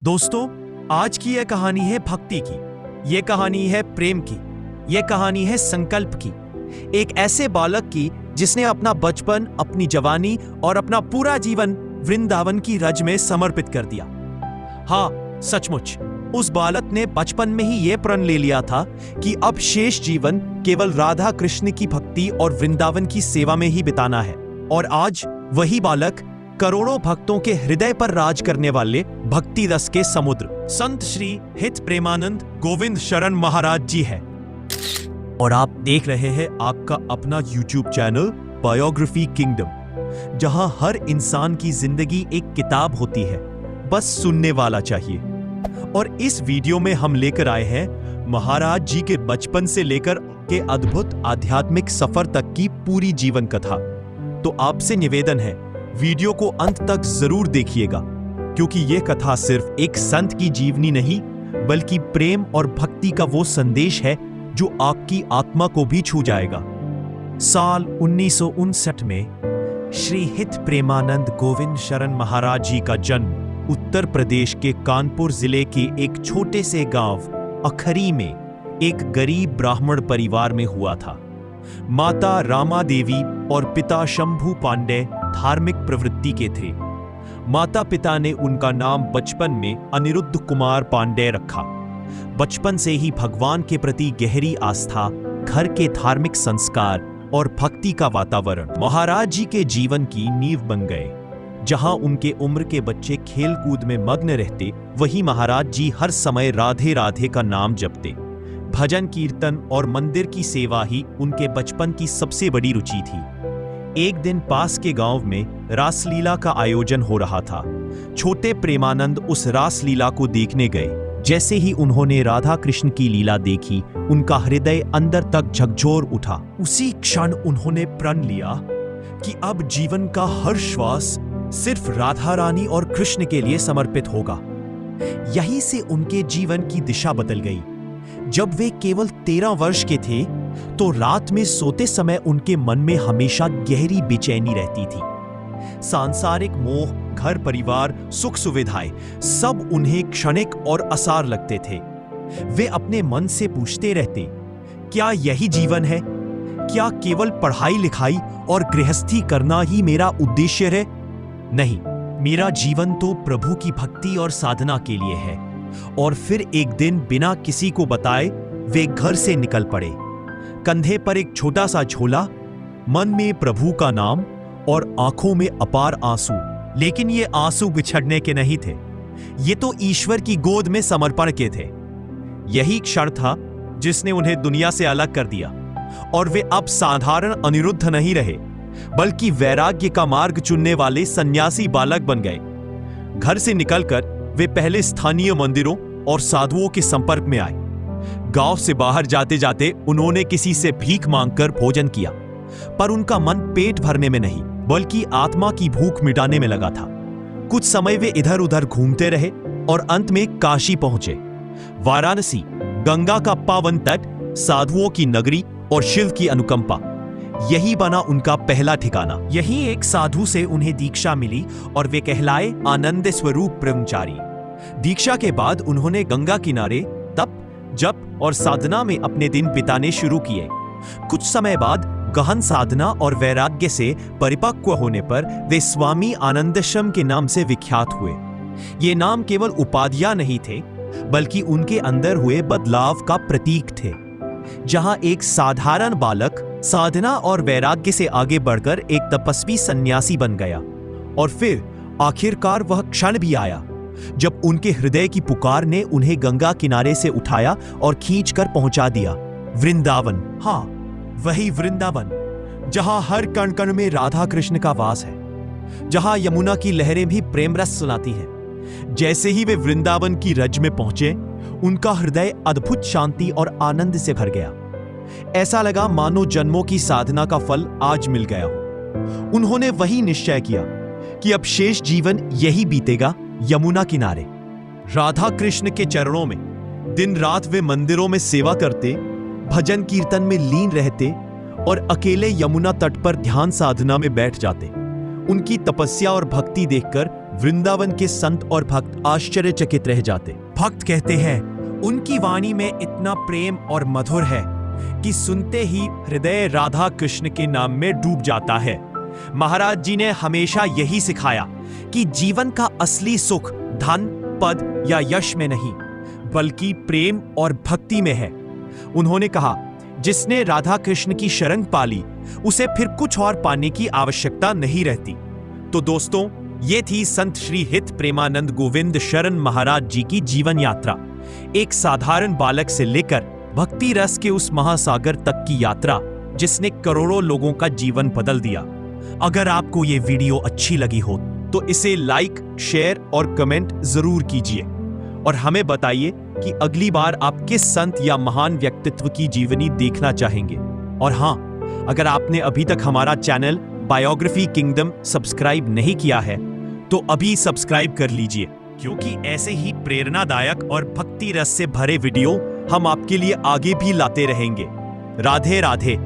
दोस्तों, आज की यह कहानी है भक्ति की। यह कहानी है प्रेम की। यह कहानी है संकल्प की। एक ऐसे बालक की जिसने अपना बचपन, अपनी जवानी और अपना पूरा जीवन वृंदावन की रज में समर्पित कर दिया। हाँ, सचमुच उस बालक ने बचपन में ही यह प्रण ले लिया था कि अब शेष जीवन केवल राधा कृष्ण की भक्ति और वृंदावन की सेवा में ही बिताना है। और आज वही बालक करोड़ों भक्तों के हृदय पर राज करने वाले भक्ति रस के समुद्र संत श्री हित प्रेमानंद गोविंद शरण महाराज जी है। और आप देख रहे हैं आपका अपना YouTube चैनल बायोग्राफी किंगडम, जहां हर इंसान की जिंदगी एक किताब होती है, बस सुनने वाला चाहिए। और इस वीडियो में हम लेकर आए हैं महाराज जी के बचपन से लेकर के अद्भुत आध्यात्मिक सफर तक की पूरी जीवन कथा। तो आपसे निवेदन है, वीडियो को अंत तक जरूर देखिएगा, क्योंकि यह कथा सिर्फ एक संत की जीवनी नहीं, बल्कि प्रेम और भक्ति का वो संदेश है जो आपकी आत्मा को भी छू जाएगा। साल 1959 में श्री हित प्रेमानंद गोविंद शरण महाराज जी का जन्म उत्तर प्रदेश के कानपुर जिले के एक छोटे से गांव अखरी में एक गरीब ब्राह्मण परिवार में हुआ था। माता रामा देवी और पिता शंभू पांडे धार्मिक प्रवृत्ति के थे। माता पिता ने उनका नाम बचपन में अनिरुद्ध कुमार पांडे रखा। बचपन से ही भगवान के प्रति गहरी आस्था, घर के धार्मिक संस्कार और भक्ति का वातावरण महाराज जी के जीवन की नींव बन गए। जहां उनके उम्र के बच्चे खेल कूद में मग्न रहते, वहीं महाराज जी हर समय राधे राधे का नाम जपते। भजन कीर्तन और मंदिर की सेवा ही उनके बचपन की सबसे बड़ी रुचि थी। एक दिन पास के गांव में रासलीला का आयोजन हो रहा था। छोटे प्रेमानंद उस रासलीला को देखने गए। जैसे ही उन्होंने राधा कृष्ण की लीला देखी, उनका हृदय अंदर तक झकझोर उठा। उसी क्षण उन्होंने प्रण लिया कि अब जीवन का हर श्वास सिर्फ राधा रानी और कृष्ण के लिए समर्पित होगा। यहीं से उनके जीवन की दिशा बदल गई। जब वे केवल 13 वर्ष के थे, तो रात में सोते समय उनके मन में हमेशा गहरी बेचैनी रहती थी। सांसारिक मोह, घर परिवार, सुख सुविधाएं सब उन्हें क्षणिक और असार लगते थे। वे अपने मन से पूछते रहते, क्या यही जीवन है? क्या केवल पढ़ाई लिखाई और गृहस्थी करना ही मेरा उद्देश्य है? नहीं, मेरा जीवन तो प्रभु की भक्ति और साधना के लिए है। और फिर एक दिन बिना किसी को बताए वे घर से निकल पड़े। कंधे पर एक छोटा सा झोला, मन में प्रभु का नाम और आंखों में अपार आंसू। लेकिन ये आंसू बिछड़ने के नहीं थे, ये तो ईश्वर की गोद में समर्पण के थे। यही क्षण था जिसने उन्हें दुनिया से अलग कर दिया। और वे अब साधारण अनिरुद्ध नहीं रहे, बल्कि वैराग्य का मार्ग चुनने वाले सन्यासी बालक बन गए। घर से निकलकर वे पहले स्थानीय मंदिरों और साधुओं के संपर्क में आए। गांव से बाहर जाते जाते उन्होंने किसी से भीख मांगकर भोजन किया, पर उनका मन पेट भरने में नहीं, बल्कि आत्मा की भूख मिटाने में लगा था। कुछ समय वे इधर उधर घूमते रहे और अंत में काशी पहुंचे। वाराणसी, गंगा का पावन तट, साधुओं की नगरी और शिव की अनुकंपा, यही बना उनका पहला ठिकाना। यही एक साधु से उन्हें दीक्षा मिली और वे कहलाए आनंद स्वरूप ब्रह्मचारी। दीक्षा के बाद उन्होंने गंगा किनारे तप, जप और साधना में अपने दिन बिताने शुरू किए। कुछ समय बाद गहन साधना और वैराग्य से परिपक्व होने पर वे स्वामी आनंदश्रम के नाम से विख्यात हुए। ये नाम केवल उपाधियां नहीं थे, बल्कि उनके अंदर हुए बदलाव का प्रतीक थे। जहां एक साधारण बालक साधना और वैराग्य से आगे बढ़कर एक तपस्वी सन्यासी बन गया। और फिर आखिरकार वह क्षण भी आया जब उनके हृदय की पुकार ने उन्हें गंगा किनारे से उठाया और खींचकर पहुंचा दिया वृंदावन। हाँ, वही वृंदावन, जहां हर कण कण में राधा कृष्ण का वास है, जहां यमुना की लहरें भी प्रेम रस सुनाती हैं। जैसे ही वे वृंदावन की रज में पहुंचे, उनका हृदय अद्भुत शांति और आनंद से भर गया। ऐसा लगा मानो जन्मों की साधना का फल आज मिल गया हो। उन्होंने वही निश्चय किया कि अब शेष जीवन यही बीतेगा, यमुना किनारे राधा कृष्ण के चरणों में। दिन रात वे मंदिरों में सेवा करते, भजन कीर्तन में लीन रहते और अकेले यमुना तट पर ध्यान साधना में बैठ जाते। उनकी तपस्या और भक्ति देखकर वृंदावन के संत और भक्त आश्चर्यचकित रह जाते। भक्त कहते हैं, उनकी वाणी में इतना प्रेम और मधुर है कि सुनते ही हृदय राधा कृष्ण के नाम में डूब जाता है। महाराज जी ने हमेशा यही सिखाया कि जीवन का असली सुख धन, पद या यश में नहीं, बल्कि प्रेम और भक्ति में है। उन्होंने कहा, जिसने राधा कृष्ण की शरण पाली, उसे फिर कुछ और पाने की आवश्यकता नहीं रहती। तो दोस्तों, ये थी संत श्री हित प्रेमानंद गोविंद शरण महाराज जी की जीवन यात्रा। एक साधारण बालक से लेकर भक्ति रस के उस महासागर तक की यात्रा, जिसने करोड़ों लोगों का जीवन बदल दिया। अगर आपको ये वीडियो अच्छी लगी हो तो इसे लाइक, शेयर और कमेंट जरूर कीजिए और हमें बताइए कि अगली बार आप किस संत या महान व्यक्तित्व की जीवनी देखना चाहेंगे। और हाँ, अगर आपने अभी तक हमारा चैनल बायोग्राफी किंगडम सब्सक्राइब नहीं किया है तो अभी सब्सक्राइब कर लीजिए, क्योंकि ऐसे ही प्रेरणादायक और भक्ति रस से भरे वीडियो हम आपके लिए आगे भी लाते रहेंगे। राधे राधे।